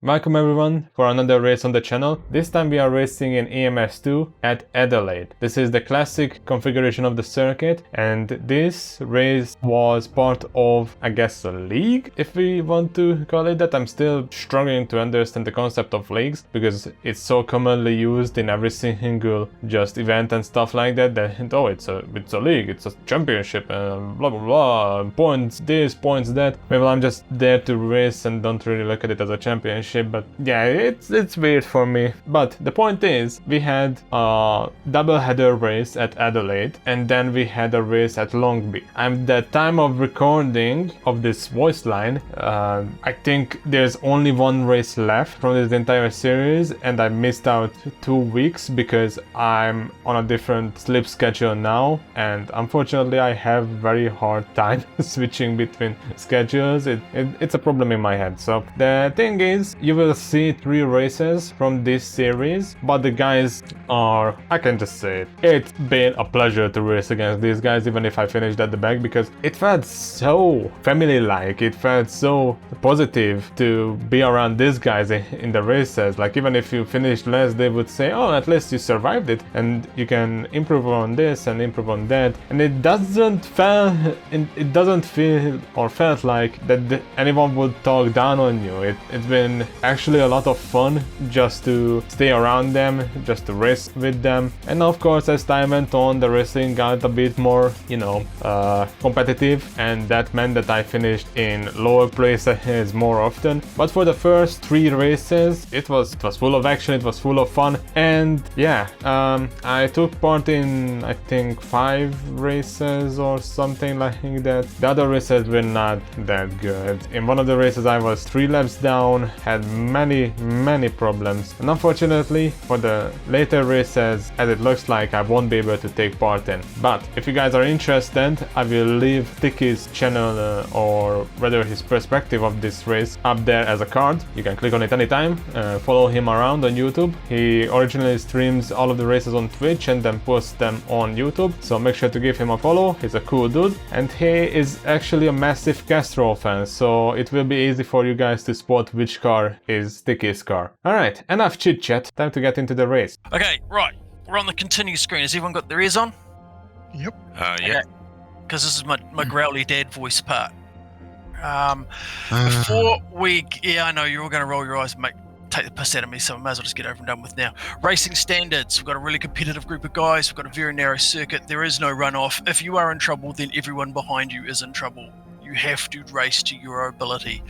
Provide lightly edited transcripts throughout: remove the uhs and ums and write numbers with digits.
Welcome everyone for another race on the channel. This time we are racing in AMS2 at Adelaide. This is the classic configuration of the circuit, and this race was part of, I guess, a league, if we want to call it that. I'm still struggling to understand the concept of leagues because it's so commonly used in every single just event and stuff like that, that oh, it's a league, it's a championship, blah blah blah, points this, points that. Well, I'm just there to race and don't really look at it as a championship. But yeah, it's weird for me. But the point is, we had a double header race at Adelaide, and then we had a race at Longby. At the time of recording of this voice line, I think there's only one race left from this entire series, and I missed out 2 weeks because I'm on a different sleep schedule now, and unfortunately I have very hard time switching between schedules. It's a problem in my head. So the thing is, you will see 3 races from this series, but the guys are, I can just say it, it's been a pleasure to race against these guys, even if I finished at the back, because it felt so family-like, it felt so positive to be around these guys in the races. Like, even if you finished less, they would say, oh, at least you survived it, and you can improve on this and improve on that, and it doesn't feel or felt like that anyone would talk down on you. It's been actually a lot of fun just to stay around them, just to race with them. And of course, as time went on, the racing got a bit more, competitive, and that meant that I finished in lower places more often. But for the first 3 races, it was full of action, it was full of fun, and yeah, I took part in, I think, 5 races or something like that. The other races were not that good. In one of the races I was 3 laps down, had many problems, and unfortunately for the later races, as it looks like, I won't be able to take part in. But if you guys are interested, I will leave Tiki's channel or rather his perspective of this race up there as a card. You can click on it anytime. Follow him around on YouTube. He originally streams all of the races on Twitch and then posts them on YouTube, so make sure to give him a follow. He's a cool dude, and he is actually a massive Castrol fan, so it will be easy for you guys to spot which car is Tiki's car. Alright, enough chit chat, time to get into the race. Okay, right, we're on the continue screen. Has everyone got their ears on? Yep. Yeah. Because this is my growly dad voice part. Before we... Yeah, I know, you're all going to roll your eyes and take the piss out of me, so I may as well just get over and done with now. Racing standards. We've got a really competitive group of guys. We've got a very narrow circuit. There is no runoff. If you are in trouble, then everyone behind you is in trouble. You have to race to your ability.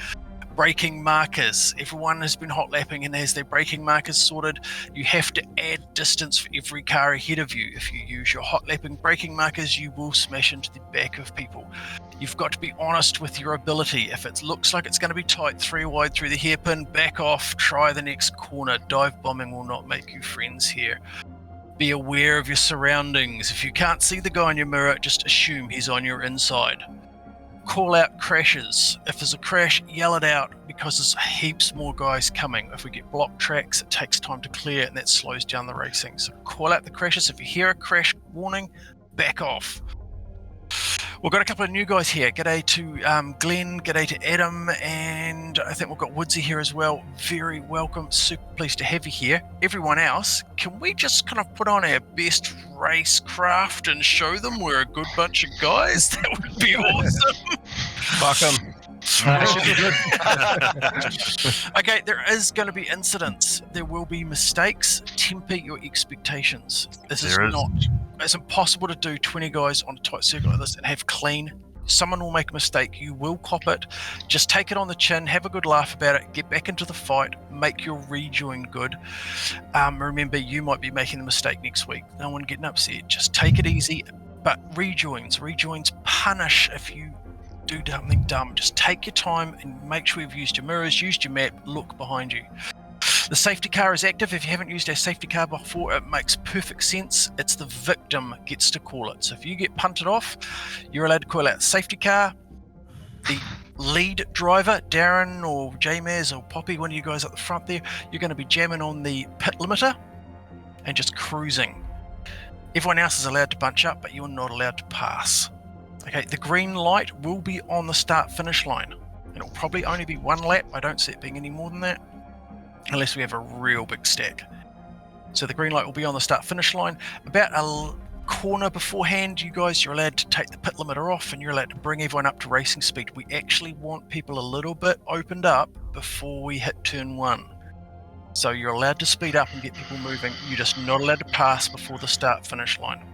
Braking markers. Everyone has been hot lapping and has their braking markers sorted. You have to add distance for every car ahead of you. If you use your hot lapping braking markers, you will smash into the back of people. You've got to be honest with your ability. If it looks like it's going to be tight 3 wide through the hairpin, back off, try the next corner. Dive bombing will not make you friends here. Be aware of your surroundings. If you can't see the guy in your mirror, just assume he's on your inside. Call out crashes. If there's a crash, yell it out, because there's heaps more guys coming. If we get blocked tracks, it takes time to clear and that slows down the racing. So call out the crashes. If you hear a crash warning, back off. We've got a couple of new guys here. G'day to Glenn, g'day to Adam, and I think we've got Woodsy here as well. Very welcome, super pleased to have you here. Everyone else, can we just kind of put on our best racecraft and show them we're a good bunch of guys? That would be awesome. Fuck them. Okay, there is going to be incidents. There will be mistakes. Temper your expectations. It's impossible to do 20 guys on a tight circuit like this and have clean. Someone will make a mistake. You will cop it. Just take it on the chin. Have a good laugh about it. Get back into the fight. Make your rejoin good. Remember, you might be making the mistake next week. No one getting upset. Just take it easy. But rejoins punish if you do something dumb. Just take your time and make sure you've used your mirrors, used your map, look behind you. The safety car is active. If you haven't used our safety car before, it makes perfect sense. It's the victim gets to call it. So if you get punted off, you're allowed to call out safety car. The lead driver, Darren or J-Maz or Poppy, one of you guys at the front there, you're going to be jamming on the pit limiter and just cruising. Everyone else is allowed to bunch up, but you're not allowed to pass. Okay, the green light will be on the start-finish line. It'll probably only be 1 lap. I don't see it being any more than that. unless we have a real big stack. So the green light will be on the start-finish line. About a corner beforehand, you're allowed to take the pit limiter off and you're allowed to bring everyone up to racing speed. We actually want people a little bit opened up before we hit turn 1. So you're allowed to speed up and get people moving. You're just not allowed to pass before the start-finish line.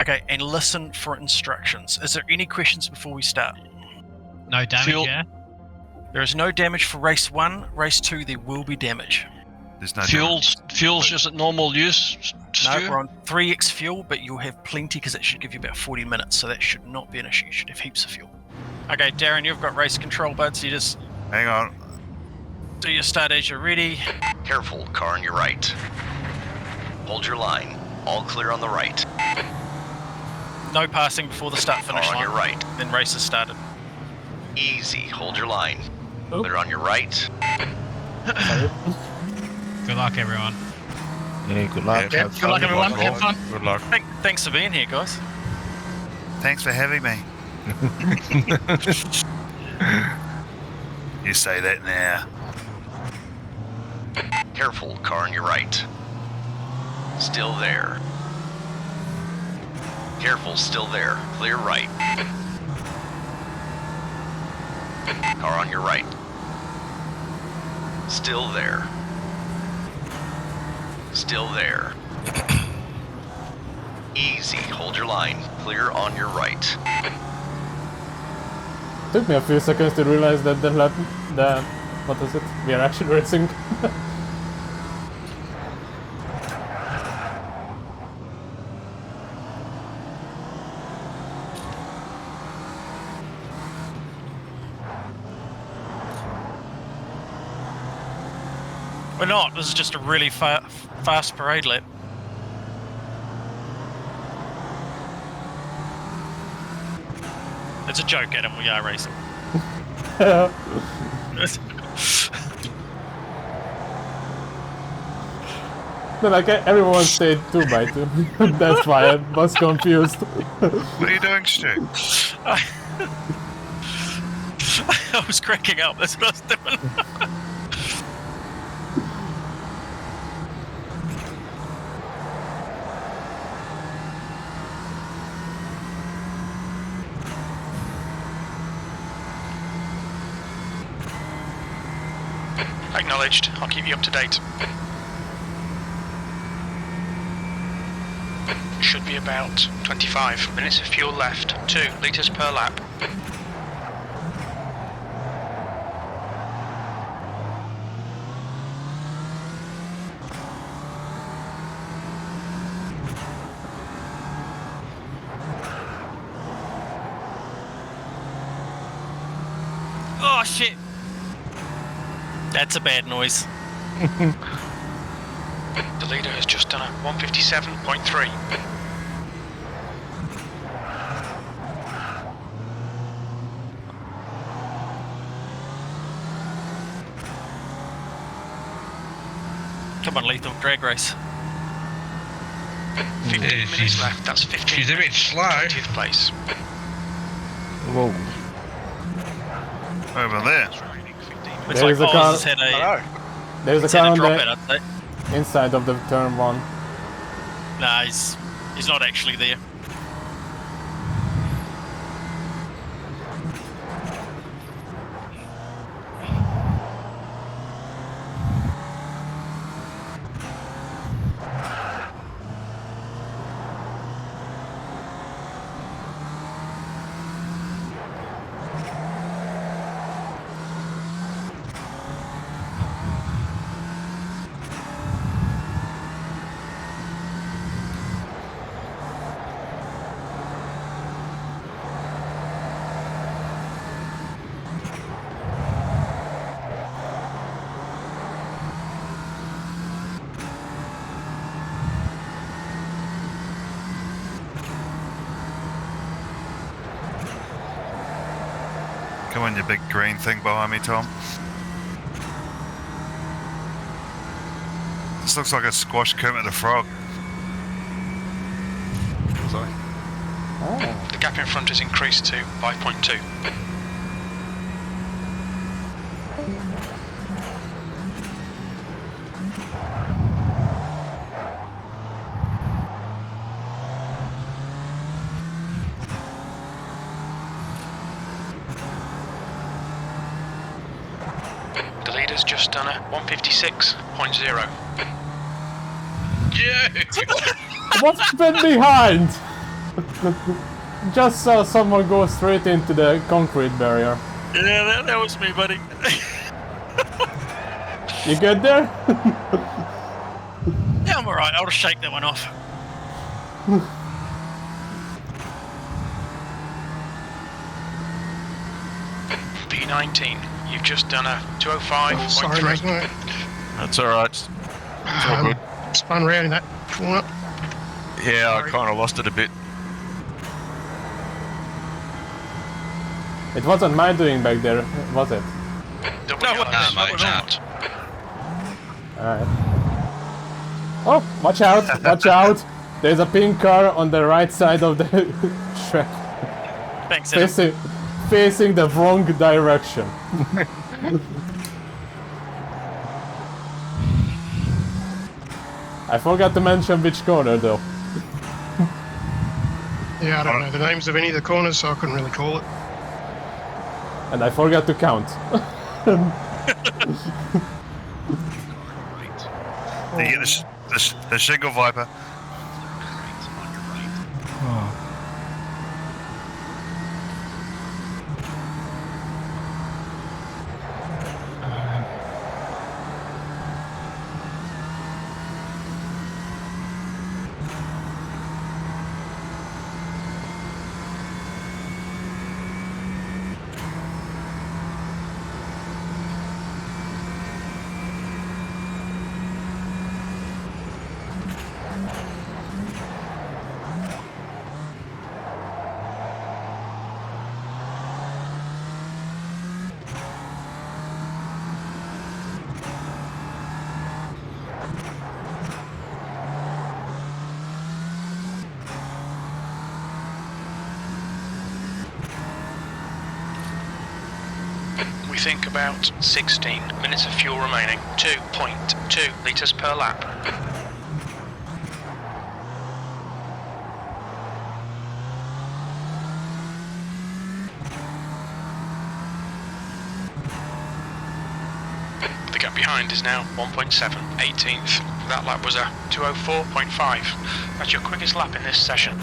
Okay, and listen for instructions. Is there any questions before we start? No damage, yeah? There is no damage for race 1. Race 2, there will be damage. There's no fuel's just at normal use, Stu? No, we're on 3x fuel, but you'll have plenty because it should give you about 40 minutes, so that should not be an issue. You should have heaps of fuel. Okay, Darren, you've got race control, bud, so you just... Hang on. Do your start as you're ready. Careful, car on your right. Hold your line. All clear on the right. No passing before the start-finish line. Car on your right. Then race has started. Easy, hold your line. Oh. Clear on your right. Good luck, everyone. Yeah, good luck. Yeah, Have Good luck, everyone. Have Have fun. Good luck. Thanks for being here, guys. Thanks for having me. You say that now. Careful, car on your right. Still there. Careful, still there. Clear right. Car on your right. Still there. Still there. Easy, hold your line. Clear on your right. Took me a few seconds to realize that what is it? We are actually racing. We're not. This is just a really fast parade lap. It's a joke, Adam. We are racing. No, like everyone said 2x2. That's why I was confused. What are you doing, Stu? I was cracking up. That's what I was doing. Acknowledged. I'll keep you up to date. Should be about 25 minutes of fuel left. 2 litres per lap. Oh, shit. That's a bad noise. The leader has just done a 157.3. Come on, Lethal, drag race. 15 minutes left. That's 15 She's a bit slow. 20th place. Whoa. Over there. Looks There is a like car. Oz has had a, There's a he's had car a on drop the out, I'd say. inside of the turn 1. Nah, he's not actually there. Come on, you big green thing behind me, Tom. This looks like a squash Kermit the Frog. Sorry. Oh. The gap in front has increased to 5.2. Leader's just done a 156.0. What's been behind? Just saw someone go straight into the concrete barrier. Yeah, that was me, buddy. You good there? Yeah, I'm alright. I'll just shake that one off. P19, you've just done a 205.3. Sorry, mate. That's alright. It's all good. Spun round in that corner. Yeah, Sorry. I kind of lost it a bit. It wasn't my doing back there, was it? WLS, watch out. Alright. Oh, watch out, watch out! There's a pink car on the right side of the track. Thanks, Adam. Facing the wrong direction. I forgot to mention which corner though. Yeah, I don't know the names of any of the corners, so I couldn't really call it. And I forgot to count. You get the Shingle Viper. We think about 16 minutes of fuel remaining. 2.2 litres per lap. The gap behind is now 1.7, 18th. That lap was a 204.5. That's your quickest lap in this session.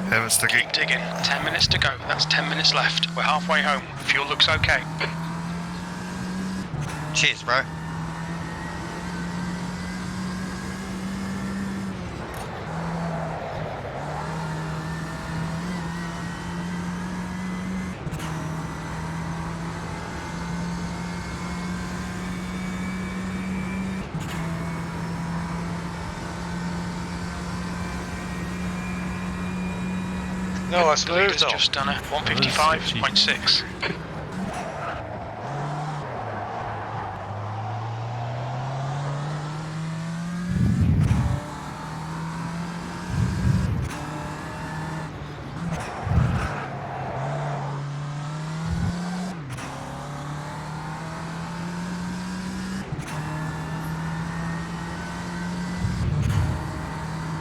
Haven't stuck Keep digging. 10 minutes to go. That's 10 minutes left. We're halfway home. Fuel looks okay. Cheers, bro. No, I the leader's just done a 155.6.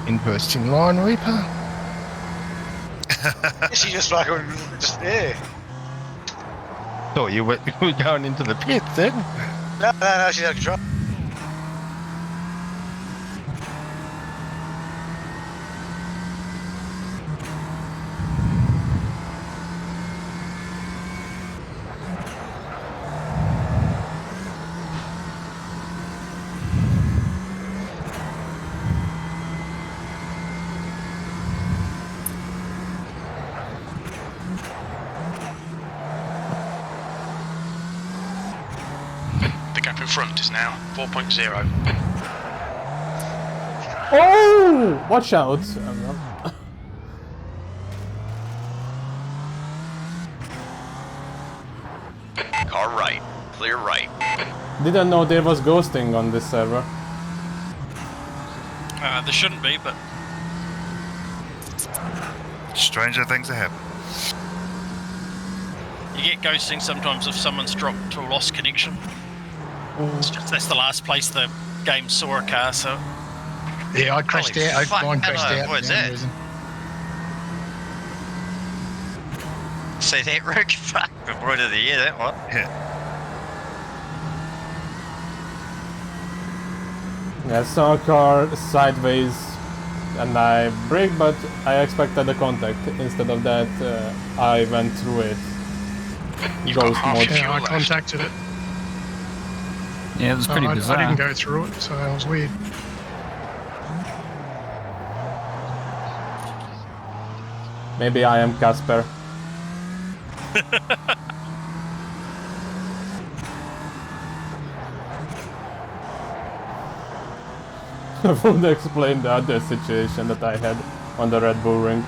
Interesting line, Reaper. She just fucking just there. Thought you were going into the pit then. No, she's out of control. The gap in front is now 4.0. Oh! Watch out! Car right. Clear right. Didn't know there was ghosting on this server. There shouldn't be, but Stranger things have happened. you get ghosting sometimes if someone's dropped to a lost connection. It's just that's the last place the game saw a car, so Yeah, I crashed Holy out. fuck, Mine crashed hello, out. what is for no that? reason. See that, Rick? Fuck, avoid of the year, that one. Yeah. I saw a car sideways and I braked, but I expected a contact. Instead of that, I went through it. You've got Ghost half mode. your Yeah, fuel I left. contacted it. Yeah, it was So pretty I bizarre. didn't go through it, so it was weird. Maybe I am Casper. Would explain the other situation that I had on the Red Bull Ring.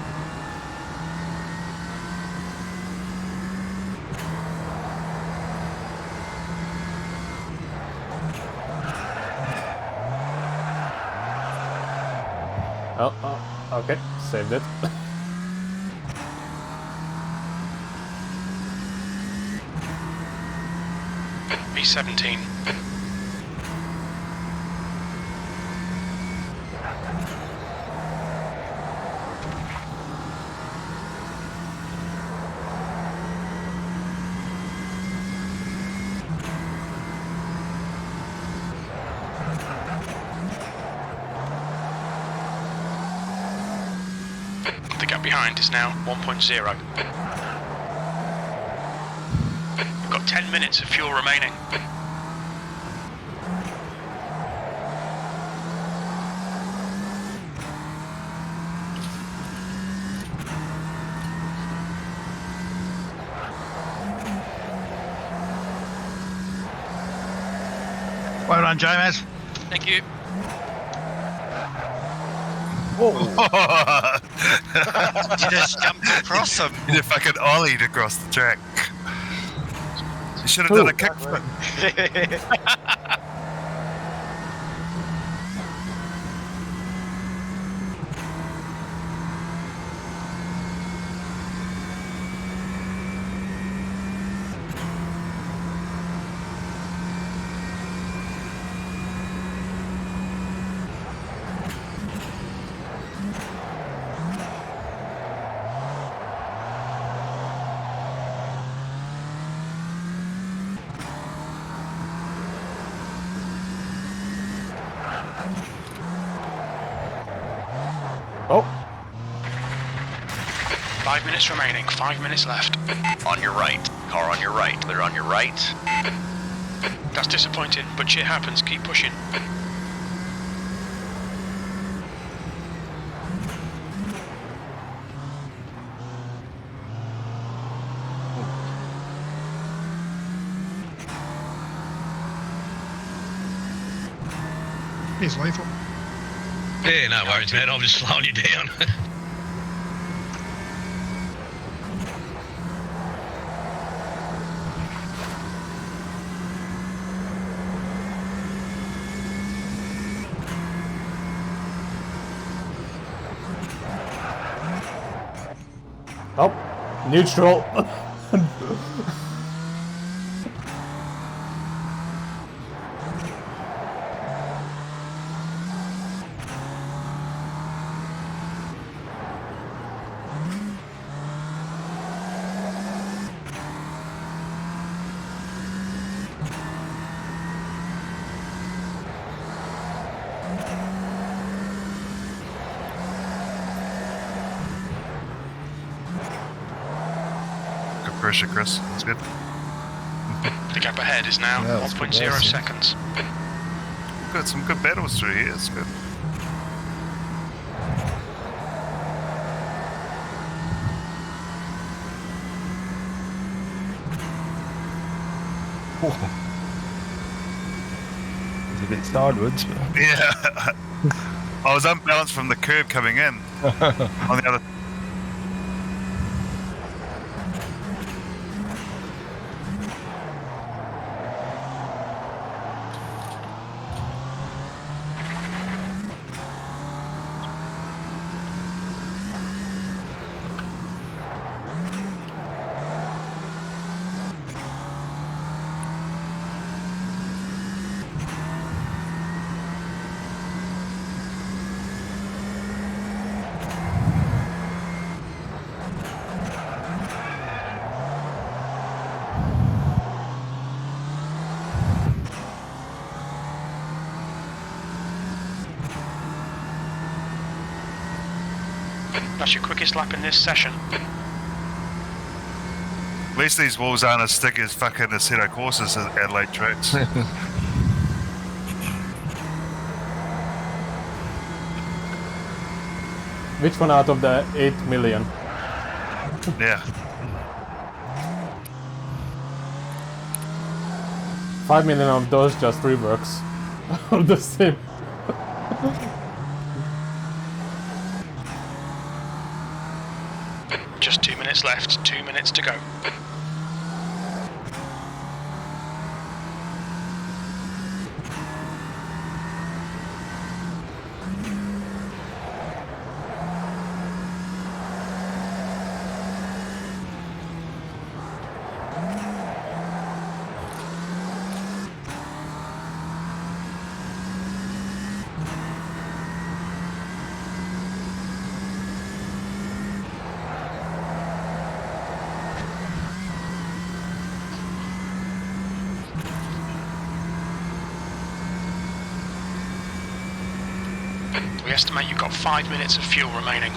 Oh, okay, saved it. B17. The gap behind is now 1.0. We've got 10 minutes of fuel remaining. Well done, James. thank you. You just jumped across him. You fucking ollied across the track. You should have done a kickflip. Oh, 5 minutes remaining, 5 minutes left. On your right. Car on your right. Clear on your right. That's disappointing, but shit happens, keep pushing. He's lethal. Yeah, no worries, man. I'm just slowing you down. oh, neutral. Good pressure, Chris. That's good. The gap ahead is now Yeah, that's 1.0 progressing. seconds. We've got some good battles through here. It's good. It's a bit sideways, but Yeah. I was unbalanced from the curb coming in. On the other. That's your quickest lap in this session. At least these walls aren't as thick as fucking Assetto courses at Adelaide tracks. Which one out of the 8 million? Yeah. 5 million of those just reworks of the same. Just 2 minutes left, 2 minutes to go. We estimate you've got 5 minutes of fuel remaining.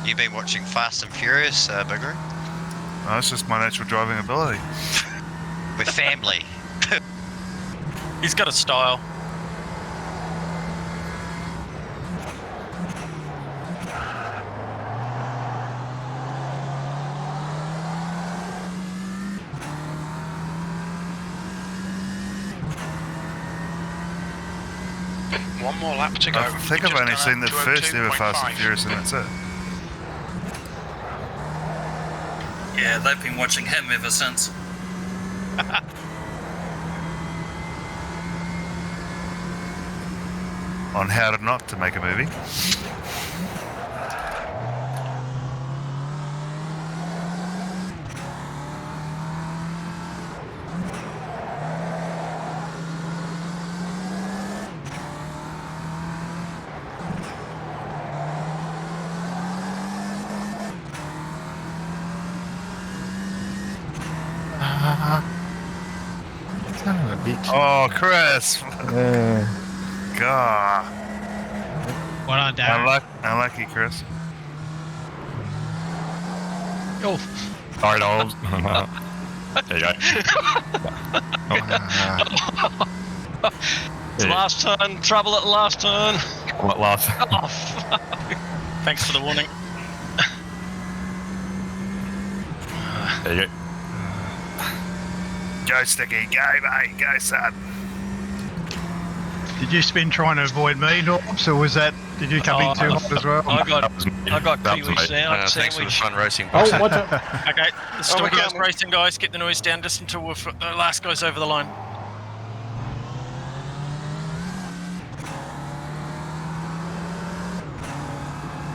You been watching Fast and Furious, Bigger? No, it's just my natural driving ability. With family. He's got a style. One more lap to go. I think I've only seen the first ever Fast and Furious, and that's it. Yeah, they've been watching him ever since. On how to not to make a movie. Son of a bitch. Oh, Chris! God. Well done, Darren. Unlucky, Chris. Oh, Alright, there you go. it's last turn. Trouble at the last turn. What last? Oh, fuck. Thanks for the warning. There you go. Go, Sticky. Go, mate. Go, son. Did you spin trying to avoid me, Norbs, or was that? Did you come in too hot as well? I got That was me. Kiwi sandwich. Thanks for the fun racing. Oh, watch out! Okay, there's still guys racing, guys. Get the noise down just until the last guy's over the line.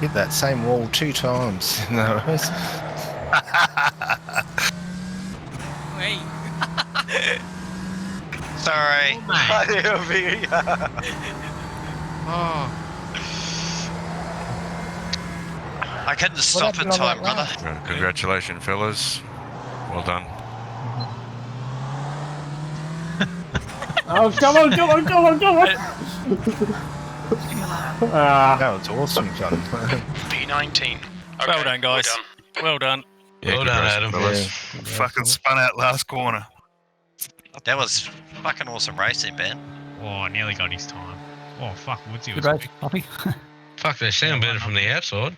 Hit that same wall 2 times. No, Hey. Sorry. I couldn't stop in happened on time, that brother. Congratulations, fellas. Well done. Oh, come on! Ah, that was awesome, John. P19. Okay, Well done, guys. Well done. Well done. Yeah, Well good done, racing, Adam. fellas. Fucking spun out last corner. That was fucking awesome racing, Ben. Oh, nearly got his time. Oh, fuck, Woodsy was Good race, quick. Poppy. Fuck, they sound better from the outside.